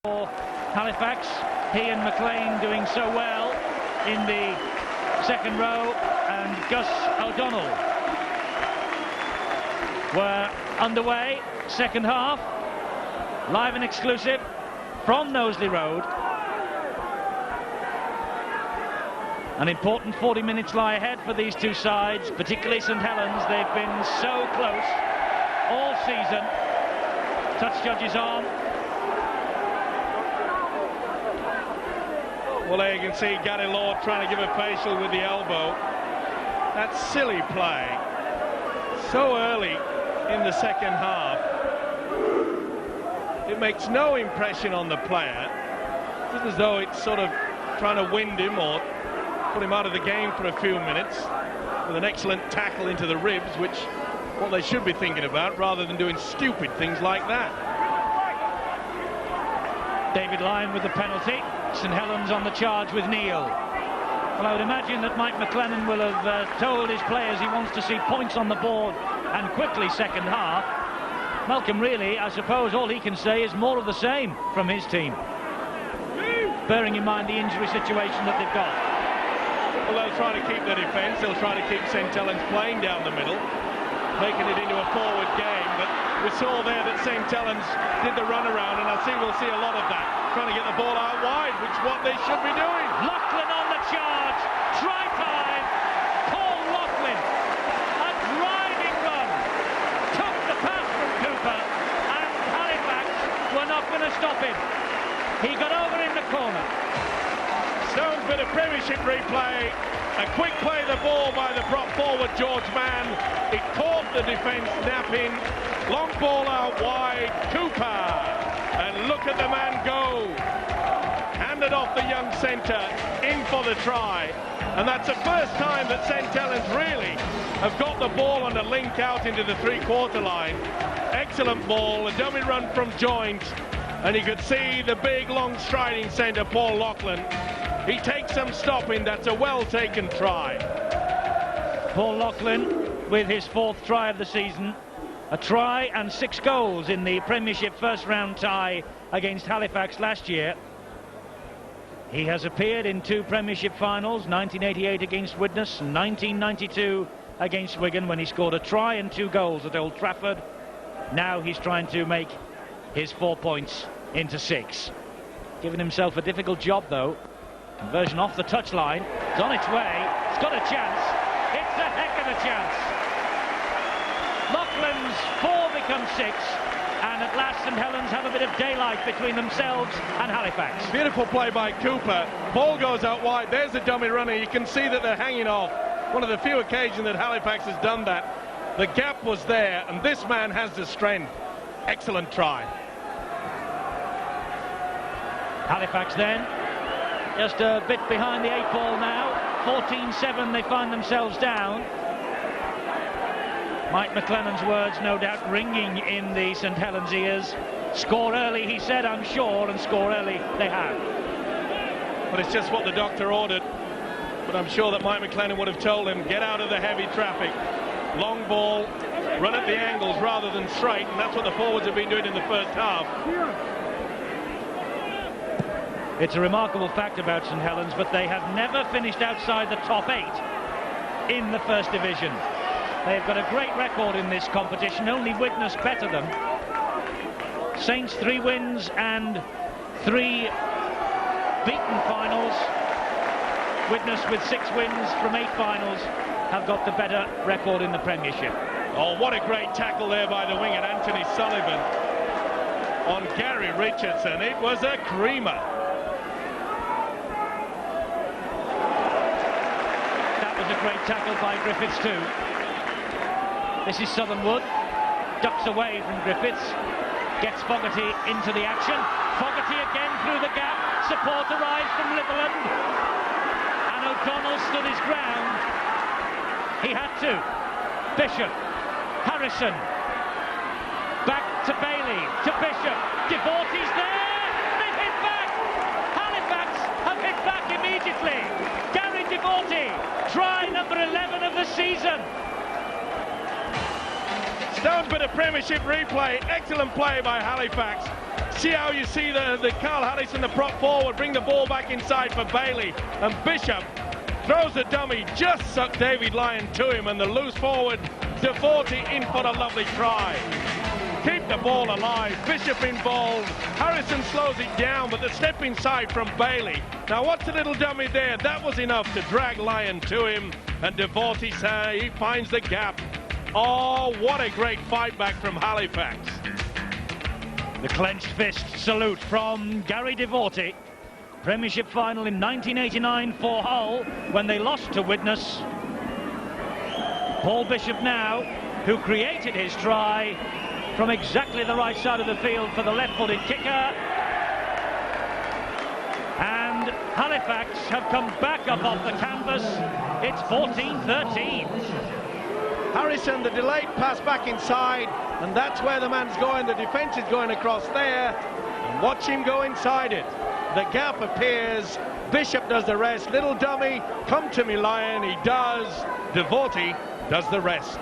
For Halifax, he and McLean doing so well in the second row, and Gus O'Donnell were underway. Second half, live and exclusive from Knowsley Road. An important 40 minutes lie ahead for these two sides, particularly St Helens. They've been so close all season. Touch judges on. Well, there you can see Gary Lord trying to give a facial with the elbow. That's silly play. So early in the second half. It makes no impression on the player. It's as though it's sort of trying to wind him or put him out of the game for a few minutes with an excellent tackle into the ribs, which what they should be thinking about rather than doing stupid things like that. David Lyon with the penalty. St Helens on the charge with Neil. Well, I would imagine that Mike McLennan will have told his players he wants to see points on the board and quickly second half. Malcolm, really, I suppose all he can say is more of the same from his team, bearing in mind the injury situation that they've got. Well, they'll try to keep the defence, they'll try to keep St Helens playing down the middle, making it into a forward game, but we saw there that St Helens did the run around, and we'll see a lot of that, trying to get the ball out wide, which is what they should be doing. Loughlin on the charge, try time. Paul Loughlin, a driving run, took the pass from Cooper, and Halifax were not going to stop him. He got over in the corner. Stone's bit of premiership replay. A quick play the ball by the prop forward George Mann. It caught the defence napping. Long ball out wide, Cooper. And look at the man go. Handed off the young centre, in for the try. And that's the first time that St Helens really have got the ball on a link out into the three-quarter line. Excellent ball, a dummy run from Joint. And you could see the big, long striding centre, Paul Loughlin. He takes some stopping. That's a well-taken try. Paul Loughlin with his fourth try of the season. A try and 6 goals in the Premiership first-round tie against Halifax last year. He has appeared in 2 Premiership finals, 1988 against Widnes and 1992 against Wigan, when he scored a try and 2 goals at Old Trafford. Now he's trying to make his 4 points into 6. Giving himself a difficult job, though. Conversion off the touchline. It's on its way. It's got a chance. It's a heck of a chance. Loughlin's 4 becomes 6. And at last St Helens have a bit of daylight between themselves and Halifax. Beautiful play by Cooper. Ball goes out wide. There's the dummy runner. You can see that they're hanging off. One of the few occasions that Halifax has done that. The gap was there, and this man has the strength. Excellent try. Halifax then, just a bit behind the 8 ball now. 14-7 they find themselves down. Mike McLennan's words no doubt ringing in the St Helens ears. Score early, he said, I'm sure, and score early they have. But it's just what the doctor ordered. But I'm sure that Mike McLennan would have told him, get out of the heavy traffic. Long ball, run at the angles rather than straight, and that's what the forwards have been doing in the first half. It's a remarkable fact about St Helens, but they have never finished outside the top 8 in the First Division. They've got a great record in this competition, only Widnes better them. Saints 3 wins and 3 beaten finals. Widnes with 6 wins from 8 finals have got the better record in the Premiership. Oh, what a great tackle there by the winger Anthony Sullivan on Gary Richardson. It was a creamer. That was a great tackle by Griffiths too. This is Southernwood, ducks away from Griffiths, gets Fogarty into the action. Fogarty again through the gap, support arrives from Litherland, and O'Donnell stood his ground. He had to. Bishop, Harrison, back to Bailey, to Bishop, Devorty's there, they've hit back! Halifax have hit back immediately. Gary Devorty, try number 11 of the season. Stone's bit of Premiership replay. Excellent play by Halifax. see how you see the Carl Harrison, the prop forward, bring the ball back inside for Bailey, and Bishop throws the dummy, just sucked David Lyon to him, and the loose forward Devorty in for a lovely try. Keep the ball alive, Bishop involved, Harrison slows it down, but the step inside from Bailey. Now what's the little dummy there? That was enough to drag Lyon to him, and Devorty, he finds the gap. Oh, what a great fight back from Halifax. The clenched fist salute from Gary Devorty. Premiership final in 1989 for Hull when they lost to Widnes. Paul Bishop now, who created his try from exactly the right side of the field for the left-footed kicker. And Halifax have come back up off the canvas. It's 14-13. Harrison, the delayed pass back inside, and that's where the man's going. The defence is going across there. And watch him go inside it. The gap appears. Bishop does the rest. Little dummy, come to me, Lyon. He does. Devorty does the rest.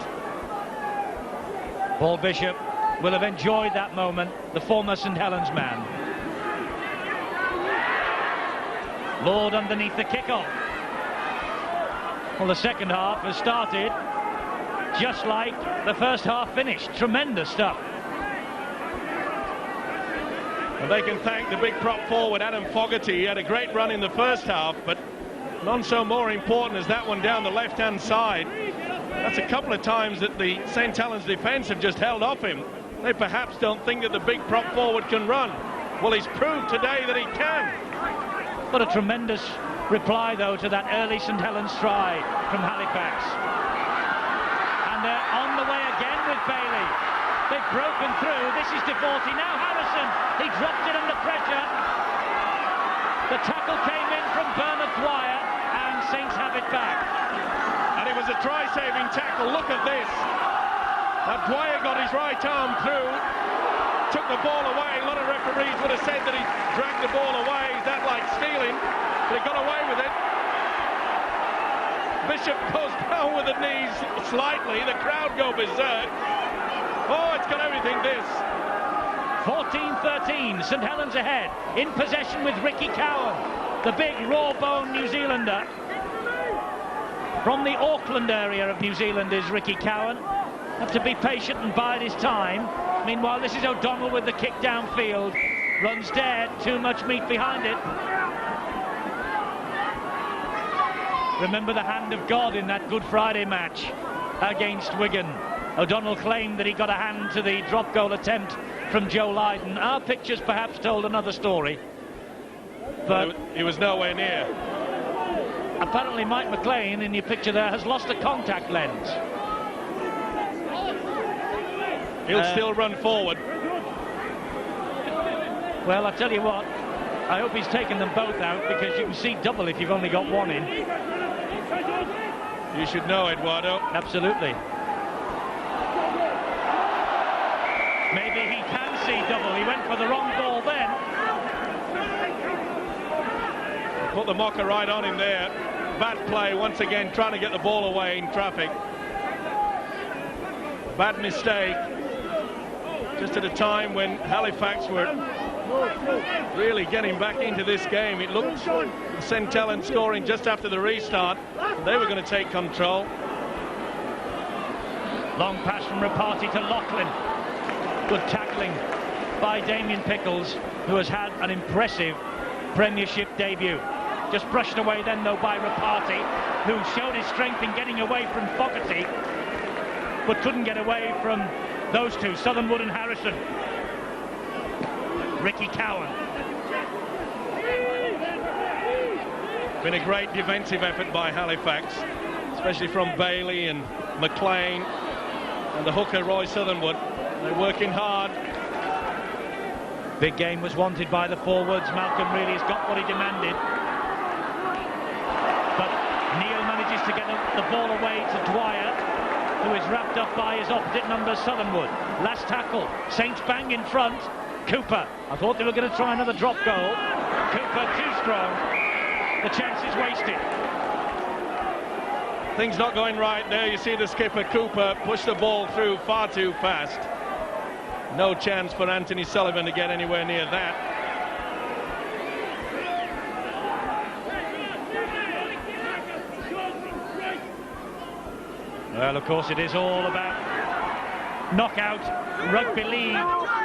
Paul Bishop will have enjoyed that moment, the former St Helens man. Lord underneath the kickoff. Well, the second half has started just like the first half finished. Tremendous stuff. And they can thank the big prop forward, Adam Fogarty. He had a great run in the first half, but none so more important as that one down the left-hand side. That's a couple of times that the St Helens defence have just held off him. They perhaps don't think that the big prop forward can run. Well, he's proved today that he can. What a tremendous reply, though, to that early St Helens try from Halifax. And they're on the way again with Bailey. They've broken through. This is Devorty. Now Harrison. He dropped it under pressure. The tackle came in from Bernard Dwyer, and Saints have it back. And it was a try-saving tackle. Look at this. Now Dwyer got his right arm through, took the ball away. A lot of referees would have said that he dragged the ball away. Is that like stealing? But he got away with it. Bishop goes down with the knees slightly. The crowd go berserk. Oh, it's got everything, this. 14-13, St Helens ahead, in possession with Ricky Cowan, the big raw-boned New Zealander. From the Auckland area of New Zealand is Ricky Cowan. Have to be patient and bide his time. Meanwhile, this is O'Donnell with the kick downfield. Runs dead, too much meat behind it. Remember the hand of God in that Good Friday match against Wigan. O'Donnell claimed that he got a hand to the drop goal attempt from Joe Lydon. Our pictures perhaps told another story. But he was nowhere near. Apparently Mike McLean, in your picture there, has lost a contact lens. He'll still run forward. Well, I tell you what, I hope he's taken them both out, because you can see double if you've only got one in. You should know, Eduardo. Absolutely. Maybe he can see double. He went for the wrong ball then. Put the mocker right on him there. Bad play once again, trying to get the ball away in traffic. Bad mistake. Just at a time when Halifax were really getting back into this game. It looked St Helens scoring just after the restart. They were going to take control. Long pass from Rapati to Lachlan. Good tackling by Damien Pickles, who has had an impressive Premiership debut. Just brushed away then, though, by Rapati, who showed his strength in getting away from Fogarty, but couldn't get away from those two, Southernwood and Harrison. Ricky Cowan. Been a great defensive effort by Halifax, especially from Bailey and McLean and the hooker Roy Southernwood. They're working hard. Big game was wanted by the forwards. Malcolm really has got what he demanded. But Neil manages to get the ball away to Dwyer, who is wrapped up by his opposite number, Southernwood. Last tackle, Saints bang in front. Cooper, I thought they were going to try another drop goal. Cooper too strong. The chance is wasted. Things not going right there. You see the skipper Cooper push the ball through far too fast. No chance for Anthony Sullivan to get anywhere near that. Well, of course, it is all about knockout rugby league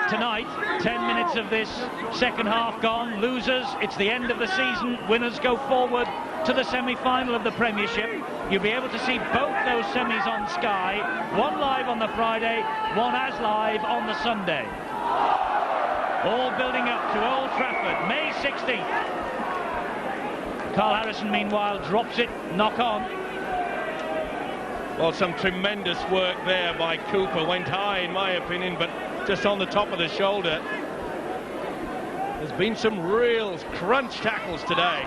tonight. 10 minutes of this second half gone. Losers, it's the end of the season. Winners go forward to the semi-final of the Premiership. You'll be able to see both those semis on Sky. One live on the Friday, one as live on the Sunday. All building up to Old Trafford, May 16th. Carl Harrison, meanwhile, drops it, knock on. Well, some tremendous work there by Cooper. Went high, in my opinion, but just on the top of the shoulder. There's been some real crunch tackles today.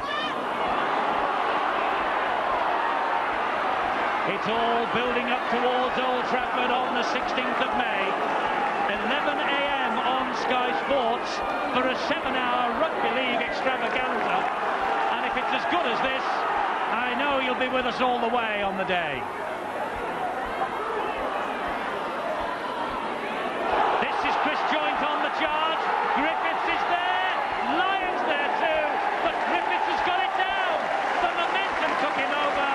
It's all building up towards Old Trafford on the 16th of May. 11 a.m. on Sky Sports for a 7-hour rugby league extravaganza. And if it's as good as this, I know you'll be with us all the way on the day. This is Chris Joint on the charge. Griffiths is there. Lyons there too. But Griffiths has got it down. The momentum took him over.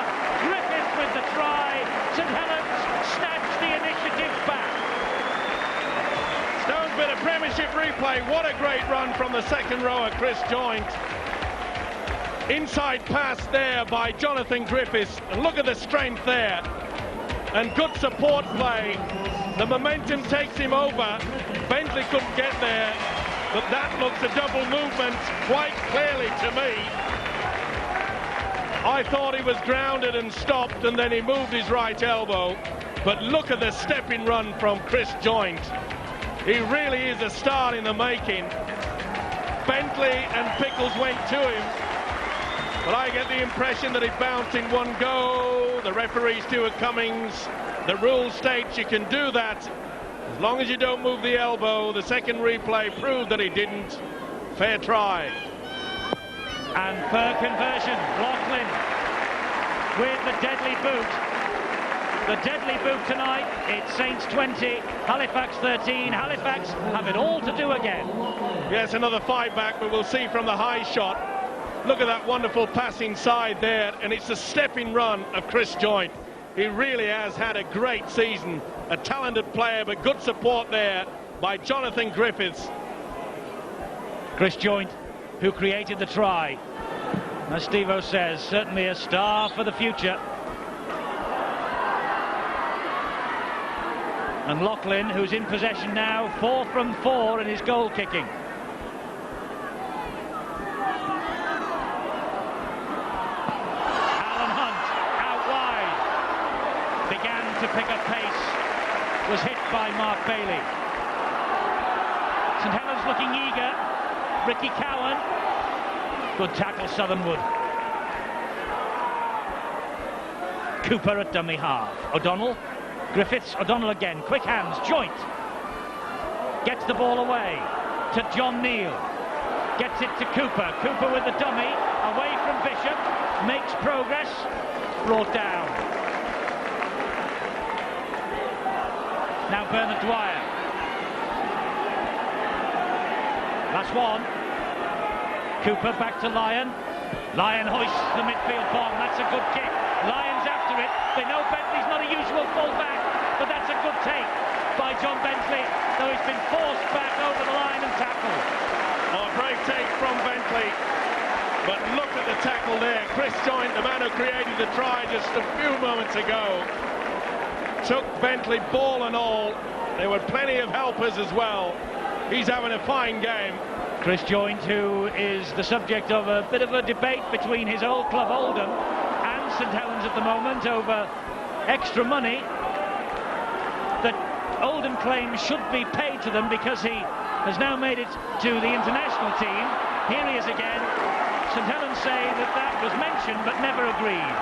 Griffiths with the try. St Helens snatched the initiative back. Stone's bit of Premiership replay. What a great run from the second rower, Chris Joint. Inside pass there by Jonathan Griffiths. And look at the strength there. And good support play. The momentum takes him over. Bentley couldn't get there. But that looks a double movement quite clearly to me. I thought he was grounded and stopped, and then he moved his right elbow. But look at the stepping run from Chris Joint. He really is a star in the making. Bentley and Pickles went to him, but I get the impression that he bounced in one go. The referee, Stuart Cummings, the rule states you can do that as long as you don't move the elbow. The second replay proved that he didn't. Fair try. And per conversion, Lachlan with the deadly boot. The deadly boot tonight. It's Saints 20, Halifax 13. Halifax have it all to do again. Yes, another 5 back, but we'll see from the high shot. Look at that wonderful pass inside there, and it's a stepping run of Chris Joint. He really has had a great season. A talented player, but good support there by Jonathan Griffiths. Chris Joint, who created the try. As Steve-O says, certainly a star for the future. And Lachlan, who's in possession now, 4 from 4 in his goal kicking. Alan Hunt, out wide. Began to pick up pace. Was hit by Mark Bailey. St Helens looking eager. Ricky Cowan. Good tackle, Southernwood. Cooper at dummy half. O'Donnell. Griffiths, O'Donnell again, quick hands, Joint. Gets the ball away to John Neal. Gets it to Cooper. Cooper with the dummy, away from Bishop. Makes progress, brought down. Now Bernard Dwyer. Last one. Cooper back to Lyon. Lyon hoists the midfield bomb. That's a good kick. Lyon's after it. They know Bentley's not a usual full-back, but that's a good take by John Bentley, though he's been forced back over the line and tackled. Oh, great take from Bentley. But look at the tackle there. Chris Joint, the man who created the try just a few moments ago, took Bentley ball and all. There were plenty of helpers as well. He's having a fine game. Chris Joint, who is the subject of a bit of a debate between his old club Oldham and St Helens at the moment over extra money that Oldham claims should be paid to them because he has now made it to the international team. Here he is again. St Helens say that that was mentioned but never agreed.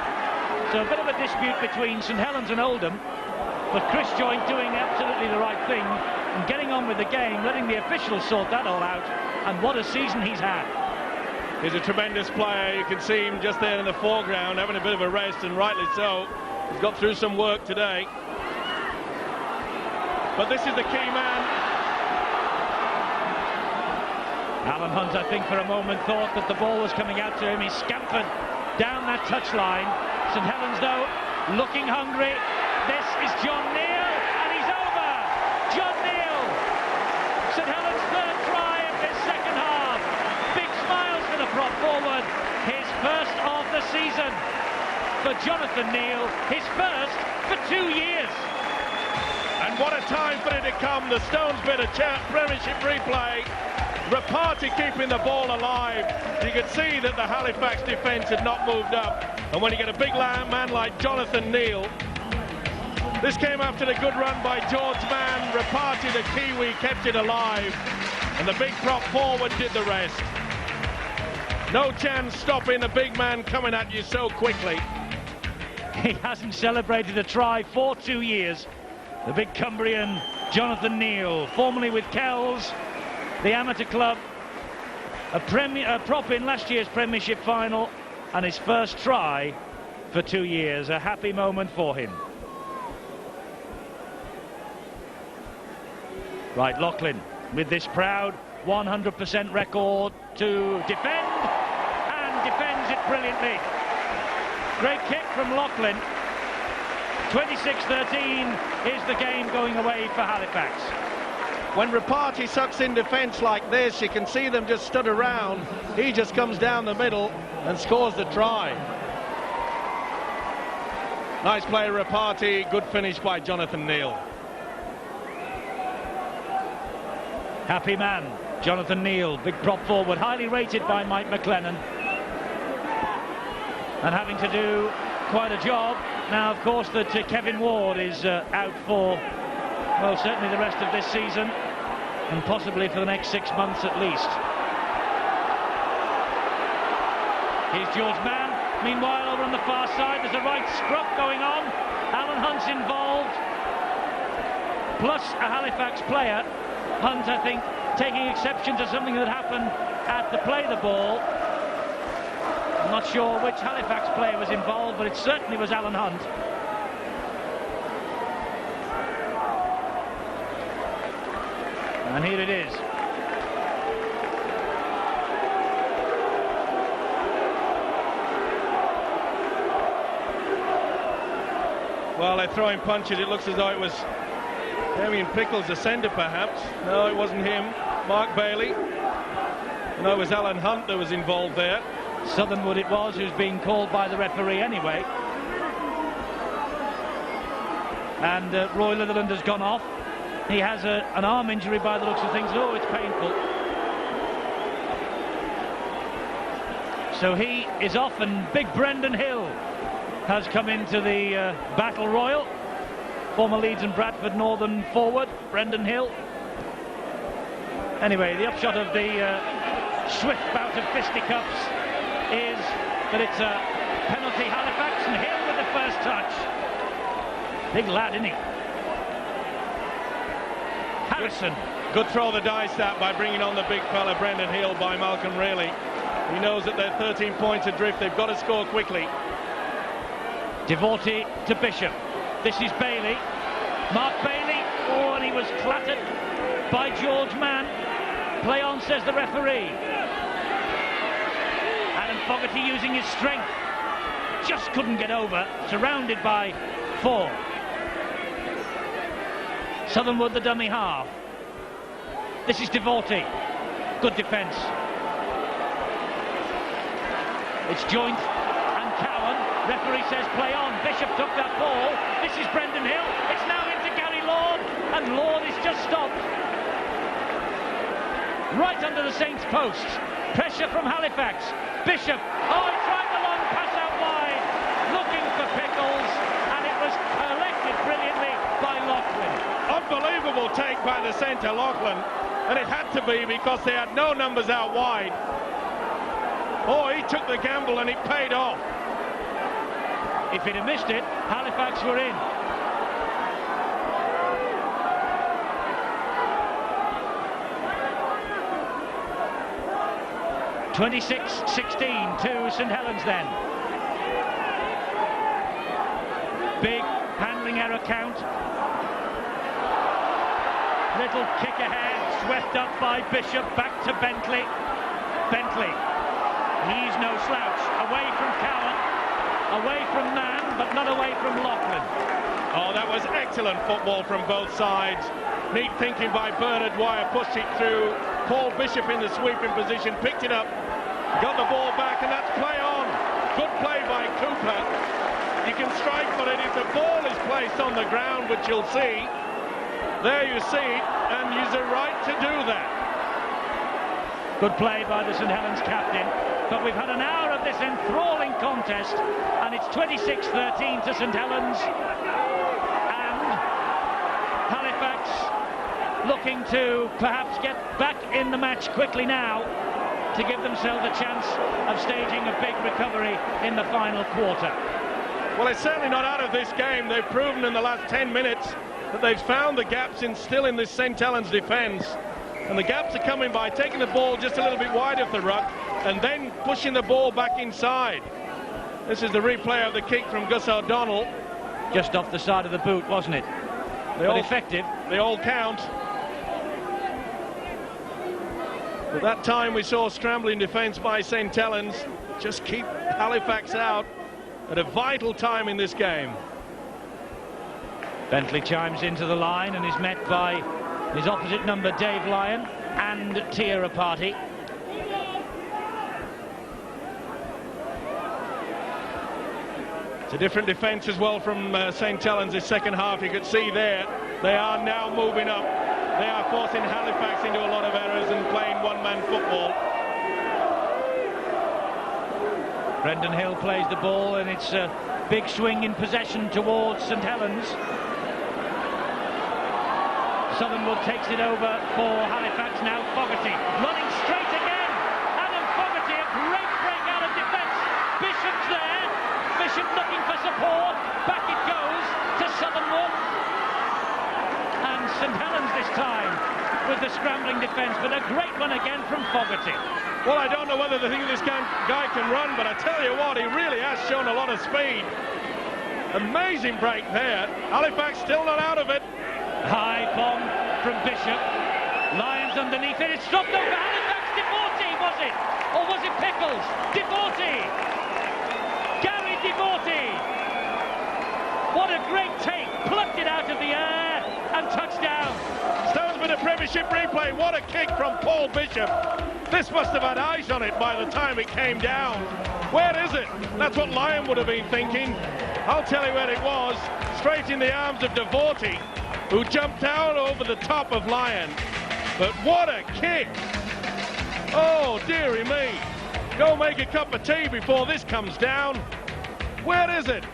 So a bit of a dispute between St Helens and Oldham, but Chris Joint doing absolutely the right thing and getting on with the game, letting the officials sort that all out, and what a season he's had. He's a tremendous player. You can see him just there in the foreground having a bit of a rest, and rightly so. He's got through some work today. But this is the key man. Alan Hunt, I think, for a moment thought that the ball was coming out to him. He scampered down that touchline. St Helens, though, looking hungry. This is John Neal, and he's over. John Neal, St Helens' third try of this second half. Big smiles for the prop forward. His first of the season for Jonathan Neal. His first for 2 years. And what a time for it to come. The Stones bit of Premiership replay. Rapati keeping the ball alive. You could see that the Halifax defence had not moved up. And when you get a big man like Jonathan Neal, this came after the good run by George Mann. Rapati, the Kiwi, kept it alive. And the big prop forward did the rest. No chance stopping the big man coming at you so quickly. He hasn't celebrated a try for 2 years. The big Cumbrian Jonathan Neal, formerly with Kells, the amateur club, a prop in last year's Premiership final, and his first try for 2 years. A happy moment for him. Right, Loughlin with this proud 100% record to defend, and defends it brilliantly. Great kick from Loughlin. 26-13 is the game going away for Halifax. When Rapati sucks in defence like this, you can see them just stood around. He just comes down the middle and scores the try. Nice play, Rapati. Good finish by Jonathan Neal. Happy man, Jonathan Neal, big prop forward, highly rated by Mike McLennan. And having to do quite a job. Now, of course, that Kevin Ward is out for, well, certainly the rest of this season, and possibly for the next 6 months at least. Here's George Mann. Meanwhile, over on the far side, there's a right scruff going on. Alan Hunt's involved, plus a Halifax player. Hunt, I think, taking exception to something that happened at the play the ball. I'm not sure which Halifax player was involved, but it certainly was Alan Hunt. And here it is. Well, they're throwing punches. It looks as though it was Damien Pickles, the centre, perhaps. No, it wasn't him. Mark Bailey. No, it was Alan Hunt that was involved there. Southernwood it was, who's being called by the referee anyway. And Roy Litherland has gone off. He has an arm injury by the looks of things. Oh, it's painful. So he is off, and big Brendan Hill has come into the battle royal. Former Leeds and Bradford Northern forward, Brendan Hill. Anyway, the upshot of the swift bout of fisticuffs is that it's a penalty Halifax, and Hill with the first touch. Big lad, isn't he? Harrison. Good throw of the dice that by bringing on the big fella Brendan Hill by Malcolm Rayleigh. He knows that they're 13 points adrift. They've got to score quickly. Devorty to Bishop. This is Bailey. Mark Bailey. Oh, and he was clattered by George Mann. Play on, says the referee. Adam Fogarty using his strength. Just couldn't get over. Surrounded by 4. Southernwood, the dummy half. This is Devorty. Good defence. It's Joint and Cowan. Referee says play on. Bishop took that ball. This is Brendan Hill. It's now into Gary Lord, and Lord is just stopped right under the Saints' posts. Pressure from Halifax. Bishop. Oh, he tried the long pass out wide, looking for Pickles, and it was collected brilliantly by Loughlin. Unbelievable take by the centre, Loughlin, and it had to be because they had no numbers out wide. Oh, he took the gamble and it paid off. If he'd have missed it, Halifax were in. (26-16) to St Helens then. Big handling error count. Little kick ahead, swept up by Bishop, back to Bentley. Bentley, he's no slouch. Away from Cowan, away from Mann, but not away from Loughlin. Oh, that was excellent football from both sides. Neat thinking by Bernard Wire, pushed it through. Paul Bishop in the sweeping position, picked it up, got the ball back, and that's play on. Good play by Cooper. You can strike for it if the ball is placed on the ground, which you'll see. There you see it, and he's a right to do that. Good play by the St Helens captain, but we've had an hour of this enthralling contest, and it's 26-13 to St Helens, and Halifax looking to perhaps get back in the match quickly now to give themselves a chance of staging a big recovery in the final quarter. Well, it's certainly not out of this game. They've proven in the last 10 minutes that they've found the gaps still in this St Helens defence. And the gaps are coming by taking the ball just a little bit wide of the ruck and then pushing the ball back inside. This is the replay of the kick from Gus O'Donnell. Just off the side of the boot, wasn't it? But effective. They all count. At that time we saw scrambling defence by St Helens just keep Halifax out at a vital time in this game. Bentley chimes into the line and is met by his opposite number, Dave Lyon, and Tiara Party. It's a different defence as well from St Helens this second half. You could see there they are now moving up. They are forcing Halifax into a lot of errors and playing one-man football. Brendan Hill plays the ball, and it's a big swing in possession towards St Helens. Southernwood takes it over for Halifax now. Fogarty running straight again. Adam Fogarty, a great break out of defence. Bishop's there. Bishop looking for support. Back it goes to Southernwood. And St Helens this time with the scrambling defence, but a great one again from Fogarty. Well, I don't know whether they think this guy can run, but I tell you what, he really has shown a lot of speed. Amazing break there. Halifax still not out of it. High bomb from Bishop. Lyons underneath it. It's dropped over Halifax. Devorty, was it? Or was it Pickles? Devorty. Gary Devorty. What a great take. Plucked it out of the air and touchdown. Stones with a Premiership replay. What a kick from Paul Bishop. This must have had eyes on it by the time it came down. Where is it? That's what Lyon would have been thinking. I'll tell you where it was. Straight in the arms of Devorty, who jumped out over the top of Lyon. But what a kick! Oh, dearie me. Go make a cup of tea before this comes down. Where is it?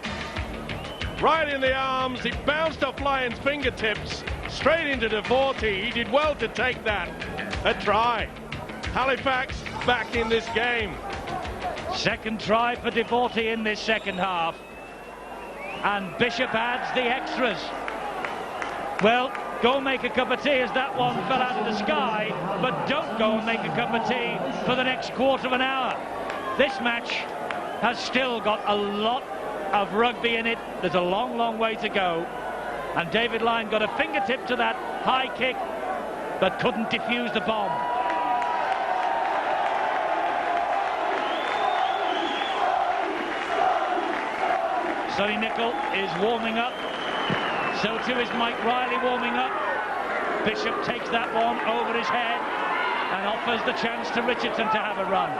Right in the arms. It bounced off Lyon's fingertips, straight into Devorty. He did well to take that. A try. Halifax back in this game. Second try for Devorty in this second half. And Bishop adds the extras. Well, go make a cup of tea as that one fell out of the sky, but don't go and make a cup of tea for the next quarter of an hour. This match has still got a lot of rugby in it. There's a long, long way to go. And David Lyon got a fingertip to that high kick, but couldn't defuse the bomb. Sonny Nicol is warming up. So too is Mike Riley warming up. Bishop takes that one over his head and offers the chance to Richardson to have a run.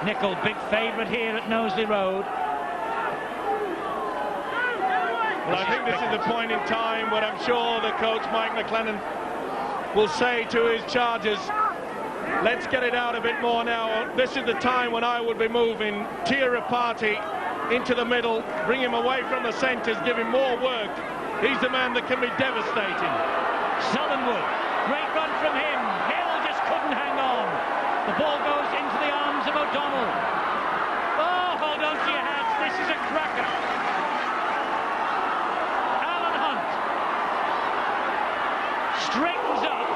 Nicol, big favourite here at Knowsley Road. Well, I think this is the point in time where I'm sure the coach, Mike McLennan, will say to his chargers, let's get it out a bit more now. This is the time when I would be moving Tiara Party into the middle, bring him away from the centres, give him more work. He's the man that can be devastating. Southernwood, great run from him. Hill just couldn't hang on. The ball goes into the arms of O'Donnell. Oh, hold on to your hats. This is a cracker. Alan Hunt straightens up,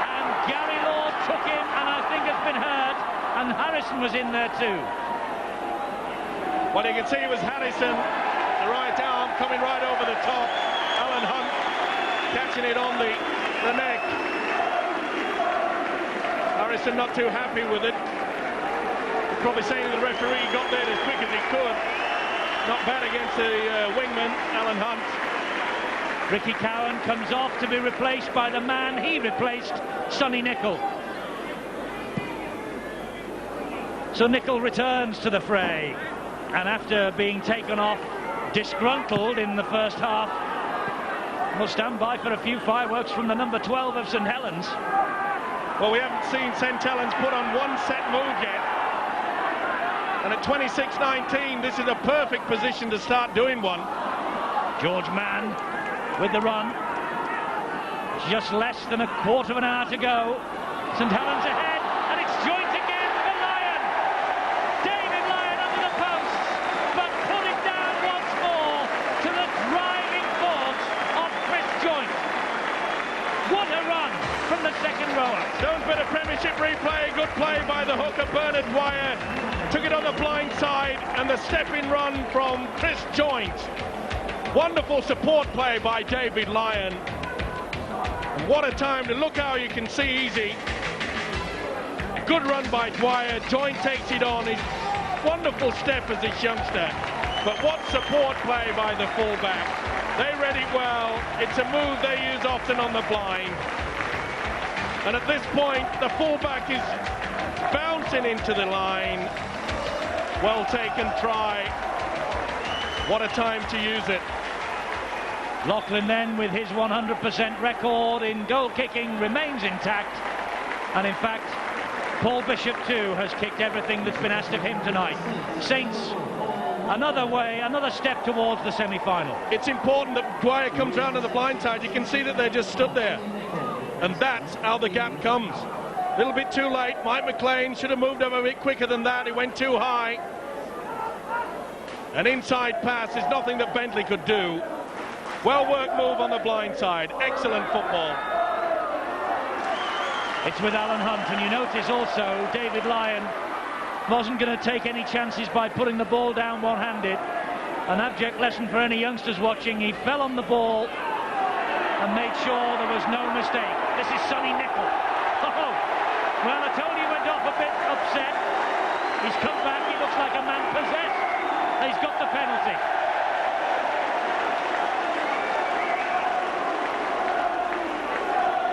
and Gary Lord took him, and I think has been hurt, and Harrison was in there too. Well, you can see it was Harrison, the right arm coming right over the top. Alan Hunt catching it on the neck. Harrison not too happy with it. Probably saying the referee got there as quick as he could. Not bad against the wingman, Alan Hunt. Ricky Cowan comes off to be replaced by the man he replaced, Sonny Nicol. So Nicol returns to the fray, and after being taken off disgruntled in the first half, will stand by for a few fireworks from the number 12 of St Helens. Well, we haven't seen St Helens put on one set move yet. And at 26-19, this is a perfect position to start doing one. George Mann with the run. Just less than a quarter of an hour to go. St Helens ahead, and it's joint again for Lyon. David Lyon under the posts, but put it down once more to the driving force of Chris Joint. What a run from the second rower. Stone's bit of Premiership replay, good play by the hooker Bernard Dwyer. Took it on the blind side, and the step-in run from Chris Joint. Wonderful support play by David Lyon. And what a time to look how you can see easy. Good run by Dwyer. Joint takes it on. His wonderful step as a youngster. But what support play by the fullback. They read it well. It's a move they use often on the blind. And at this point, the fullback is bouncing into the line. Well taken try. What a time to use it. Lachlan then, with his 100% record in goal kicking, remains intact. And in fact, Paul Bishop too has kicked everything that's been asked of him tonight. Saints, another step towards the semi-final. It's important that Dwyer comes round to the blind side. You can see that they're just stood there. And that's how the gap comes. A little bit too late. Mike McLean should have moved up a bit quicker than that. He went too high. An inside pass is nothing that Bentley could do. Well worked move on the blind side. Excellent football. It's with Alan Hunt, and you notice also David Lyon wasn't going to take any chances by putting the ball down one-handed. An abject lesson for any youngsters watching. He fell on the ball and made sure there was no mistake. This is Sonny Nicol. Oh, well, I told you he went off a bit upset. He's come back, he looks like a man possessed. He's got the penalty.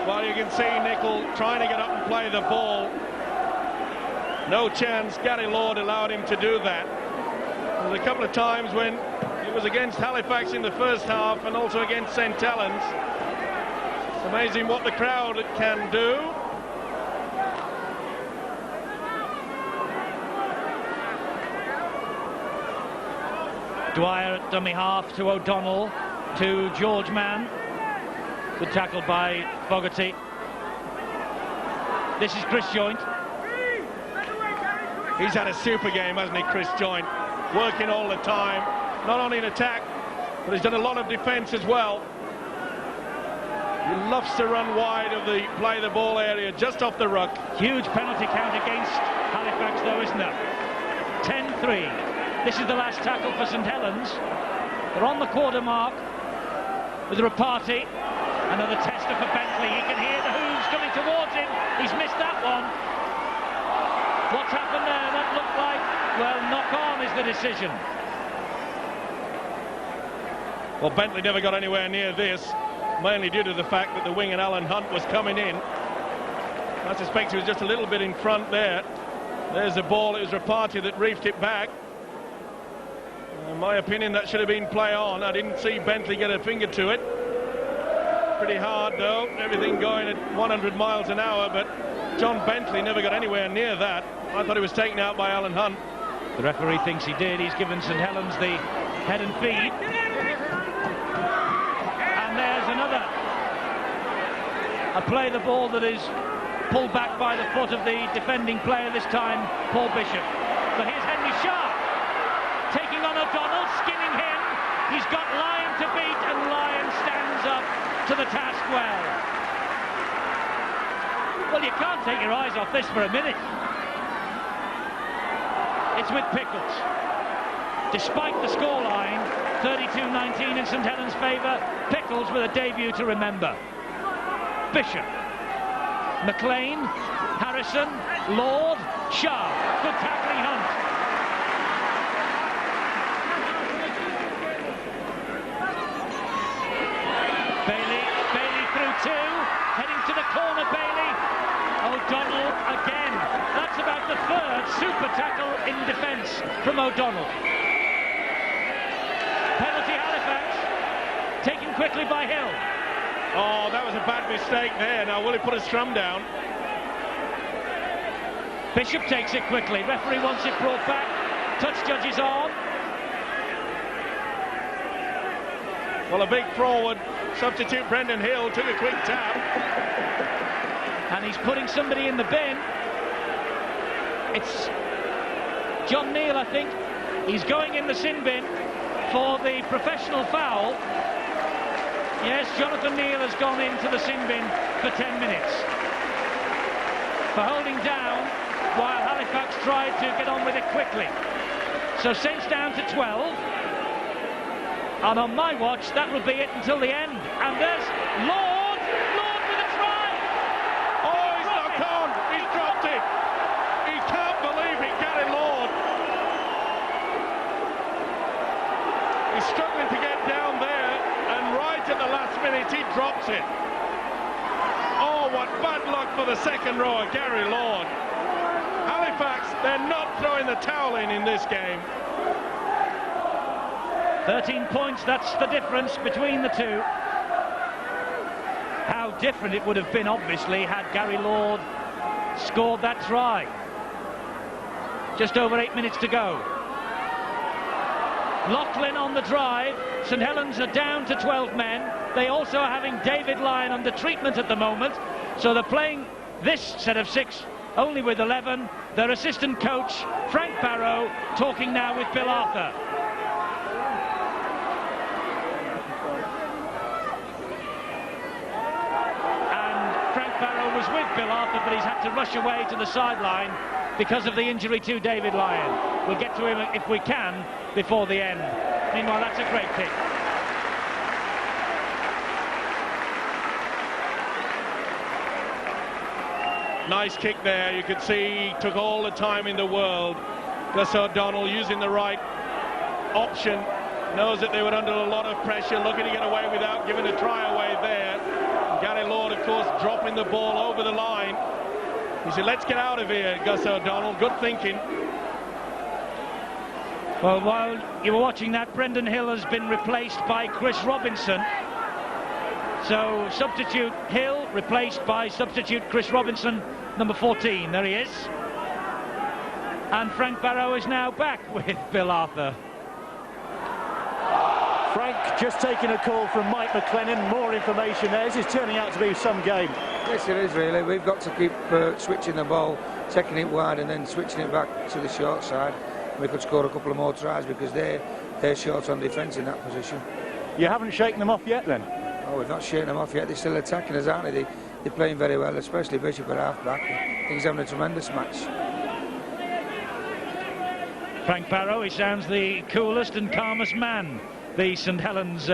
Well, you can see Nicol trying to get up and play the ball. No chance. Gary Lord allowed him to do that. There was a couple of times when it was against Halifax in the first half and also against St Helens. It's amazing what the crowd can do. Dwyer at dummy half to O'Donnell, to George Mann. Good tackle by Fogarty. This is Chris Joint. He's had a super game, hasn't he, Chris Joint? Working all the time, not only in attack, but he's done a lot of defence as well. He loves to run wide of the play the ball area, just off the ruck. Huge penalty count against Halifax though, isn't there? 10-3. This is the last tackle for St Helens. They're on the quarter mark with Rapati. Another tester for Bentley. He can hear the hooves coming towards him. He's missed that one. What's happened there? That looked like, well, knock on is the decision. Well, Bentley never got anywhere near this, mainly due to the fact that the wing and Alan Hunt was coming in. I suspect he was just a little bit in front there. There's the ball. It was Rapati that reefed it back. In my opinion, that should have been play on. I didn't see Bentley get a finger to it. Pretty hard though, everything going at 100 miles an hour, but John Bentley never got anywhere near that. I thought he was taken out by Alan Hunt. The referee thinks he did. He's given St Helens the head and feet. And there's another. A play the ball that is pulled back by the foot of the defending player, this time Paul Bishop. But here's Henry Sharp taking on O'Donnell, skinning him. He's got Lyon to beat, and Lyon stands up to the task well. Well, you can't take your eyes off this for a minute. It's with Pickles. Despite the scoreline, 32-19 in St Helens' favour, Pickles with a debut to remember. Bishop, McLean, Harrison, Lord, Shah. Good tackling, Hunt. Bailey through two, heading to the corner, Bailey. O'Donnell again. That's about the third super tackle in defence from O'Donnell. Penalty Halifax, taken quickly by Hill. Oh, that was a bad mistake there. Now, will he put a scrum down? Bishop takes it quickly. Referee wants it brought back. Touch judge's arm. Well, a big forward substitute, Brendan Hill, took a quick tap. And he's putting somebody in the bin. It's John Neal, I think. He's going in the sin bin for the professional foul. Yes, Jonathan Neal has gone into the sin bin for 10 minutes for holding down while Halifax tried to get on with it quickly. So Saints down to 12. And on my watch, that will be it until the end. And there's Lord with a try. Oh, he's knocked on. He's dropped it. He can't believe it, Gary Lord. He's struggling to get down there, and right at the last minute, he drops it. Oh, what bad luck for the second rower, Gary Lord. Halifax, they're not throwing the towel in this game. 13 points, that's the difference between the two. How different it would have been, obviously, had Gary Lord scored that try. Just over 8 minutes to go. Loughlin on the drive. St Helens are down to 12 men. They also are having David Lyon under treatment at the moment. So they're playing this set of 6 only with 11. Their assistant coach, Frank Barrow, talking now with Bill Arthur. Was with Bill Arthur, but he's had to rush away to the sideline because of the injury to David Lyon. We'll get to him if we can before the end. Meanwhile, that's a great kick. Nice kick there. You could see he took all the time in the world. Gus O'Donnell using the right option, knows that they were under a lot of pressure, looking to get away without giving a try away there. Gary Lord, of course, dropping the ball over the line. He said, let's get out of here, Gus O'Donnell. Good thinking. Well, while you were watching that, Brendan Hill has been replaced by Chris Robinson. So substitute Hill replaced by substitute Chris Robinson, number 14. There he is. And Frank Barrow is now back with Bill Arthur. Frank just taking a call from Mike McLennan. More information there. This is turning out to be some game. Yes, it is really. We've got to keep switching the ball, taking it wide and then switching it back to the short side. We could score a couple of more tries because they're short on defence in that position. You haven't shaken them off yet then? Oh, we've not shaken them off yet. They're still attacking us, aren't they? They're playing very well, especially Bishop at half-back. I think he's having a tremendous match. Frank Barrow, he sounds the coolest and calmest man, the St Helens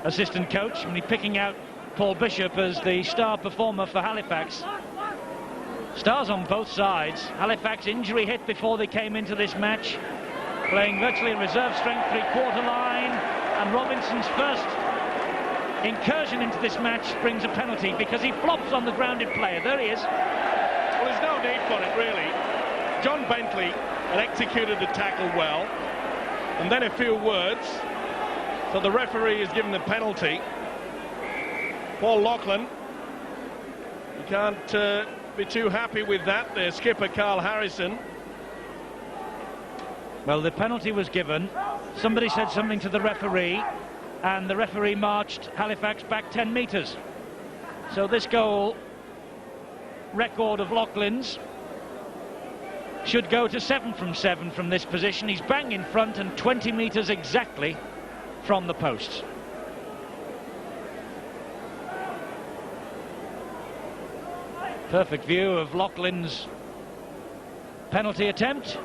assistant coach, and he's picking out Paul Bishop as the star performer for Halifax. Stars on both sides. Halifax injury hit before they came into this match, playing virtually reserve strength three-quarter line, and Robinson's first incursion into this match brings a penalty because he flops on the grounded player. There he is. Well, there's no need for it, really. John Bentley had executed the tackle well, and then a few words. So the referee is given the penalty. Paul Loughlin, you can't be too happy with that. Their skipper, Carl Harrison. Well, the penalty was given. Somebody said something to the referee, and the referee marched Halifax back 10 metres. So this goal record of Loughlin's should go to 7 from 7 from this position. He's bang in front and 20 metres exactly from the posts. Perfect view of Loughlin's penalty attempt.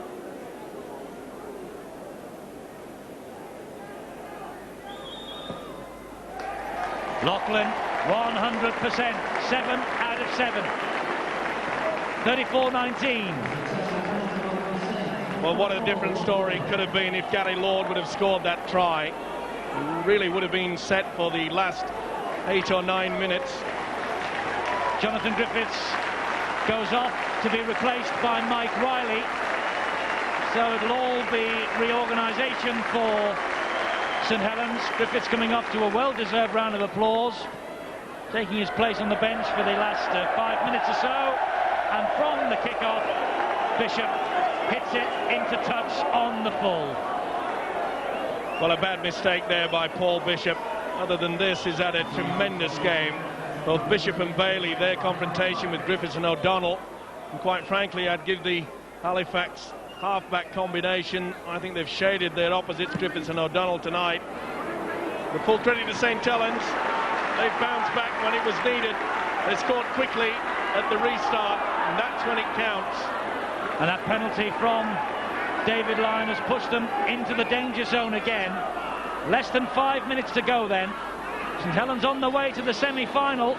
Loughlin 100%, 7 out of 7. 34-19. Well, what a different story it could have been if Gary Lord would have scored that try. It really would have been set for the last 8 or 9 minutes. Jonathan Griffiths goes off to be replaced by Mike Riley. So it'll all be reorganisation for St Helens. Griffiths coming off to a well-deserved round of applause, taking his place on the bench for the last 5 minutes or so. And from the kick-off, Bishop hits it into touch on the full. Well, a bad mistake there by Paul Bishop. Other than this, he's had a tremendous game. Both Bishop and Bailey, their confrontation with Griffiths and O'Donnell. And quite frankly, I'd give the Halifax half-back combination, I think they've shaded their opposites, Griffiths and O'Donnell, tonight. The full credit to St Helens. They've bounced back when it was needed. They scored quickly at the restart, and that's when it counts. And that penalty from David Lyon has pushed them into the danger zone again. Less than 5 minutes to go then. St Helens on the way to the semi-final.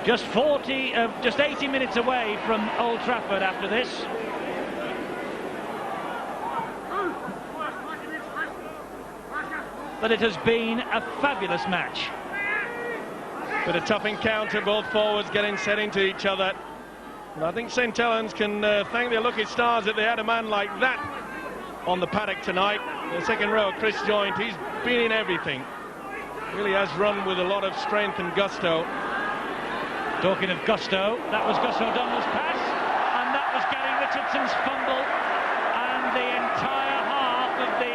Just 80 minutes away from Old Trafford after this. But it has been a fabulous match. But a tough encounter, both forwards getting set into each other. And I think St Helens can thank their lucky stars that they had a man like that on the paddock tonight. The second row, Chris Joint, he's been in everything. Really has run with a lot of strength and gusto. Talking of gusto, that was Gus O'Donnell's pass, and that was Gary Richardson's fumble, and the entire half of the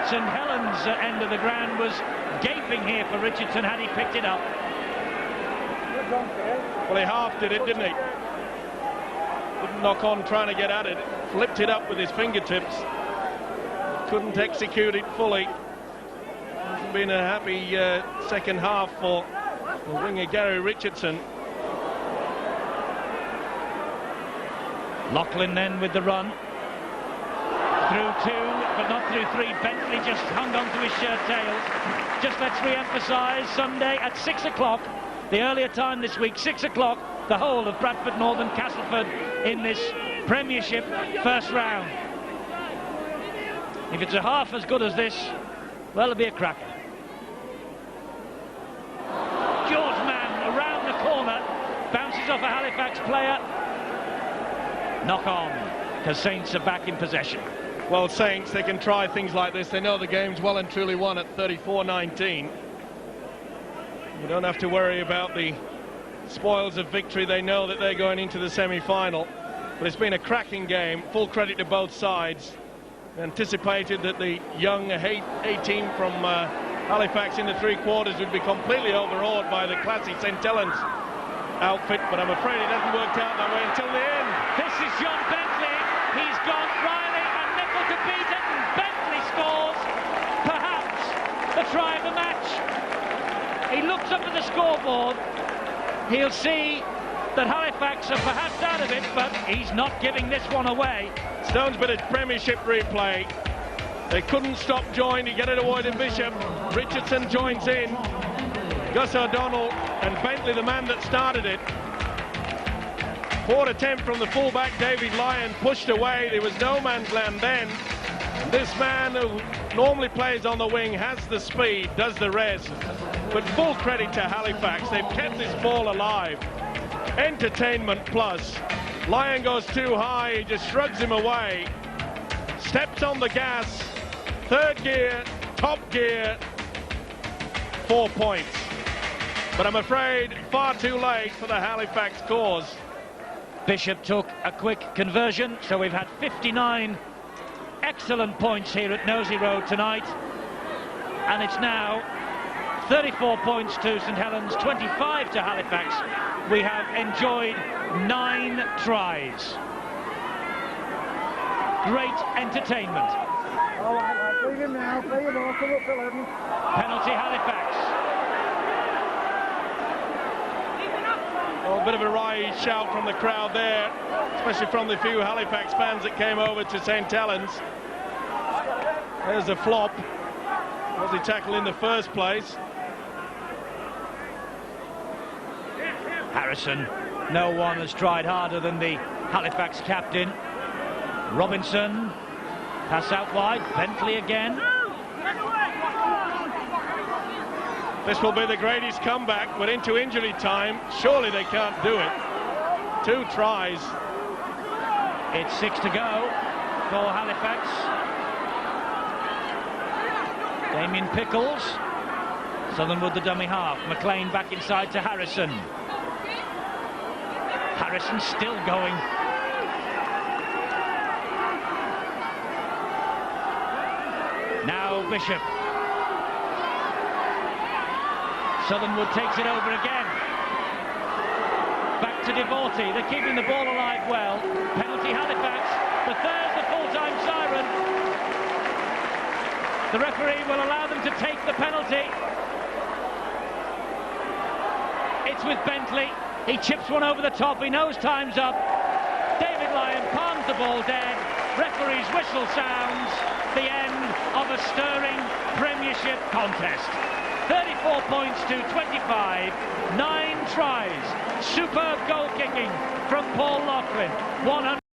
St Helens end of the ground was gaping here for Richardson had he picked it up. Well, he half did it, didn't he? Didn't knock on trying to get at it. Flipped it up with his fingertips. Couldn't execute it fully. Hasn't been a happy second half for the winger Gary Richardson. Lachlan then with the run. Through 2, but not through 3. Bentley just hung on to his shirt tails. Just let's re-emphasise, Sunday at 6 o'clock. The earlier time this week, 6 o'clock, the whole of Bradford Northern Castleford in this Premiership first round. If it's a half as good as this, well, it'll be a cracker. George Mann around the corner, bounces off a Halifax player. Knock on, because Saints are back in possession. Well, Saints, they can try things like this. They know the game's well and truly won at 34-19. You don't have to worry about the spoils of victory. They know that they're going into the semi-final. But it's been a cracking game. Full credit to both sides. Anticipated that the young A-team from Halifax in the three quarters would be completely overawed by the classy St Helens outfit, but I'm afraid it hasn't worked out that way until the end. This is John Bentley. He's got Riley and Nicol to beat it, and Bentley scores perhaps the try of the match. He looks up at the scoreboard. He'll see that Halifax are perhaps out of it, but he's not giving this one away. Stone's bit of Premiership replay. They couldn't stop Joint. He get it away to Bishop. Richardson joins in. Gus O'Donnell and Bentley, the man that started it. Forward attempt from the fullback, David Lyon, pushed away. There was no man's land then. This man who normally plays on the wing has the speed, does the rest. But full credit to Halifax. They've kept this ball alive. Entertainment plus. Lyon goes too high, he just shrugs him away. Steps on the gas. Third gear, top gear. 4 points. But I'm afraid far too late for the Halifax cause. Bishop took a quick conversion, so we've had 59 excellent points here at Nosey Road tonight. And it's now 34 points to St Helens, 25 to Halifax. We have enjoyed 9 tries. Great entertainment. Penalty Halifax. Oh, a bit of a wry shout from the crowd there, especially from the few Halifax fans that came over to St Helens. There's a flop. Was he tackled in the first place? Harrison. No one has tried harder than the Halifax captain. Robinson. Pass out wide. Bentley again. This will be the greatest comeback. We're into injury time. Surely they can't do it. 2 tries. It's 6 to go for Halifax. Damien Pickles. Southernwood the dummy half. McLean back inside to Harrison. Harrison still going. Now Bishop. Southernwood takes it over again. Back to Devorty. They're keeping the ball alive well. Penalty Halifax. The third, the full-time siren. The referee will allow them to take the penalty. It's with Bentley. He chips one over the top. He knows time's up. David Lyon palms the ball dead. Referee's whistle sounds. The end of a stirring Premiership contest. 34 points to 25. 9 tries. Superb goal kicking from Paul Loughlin. 100.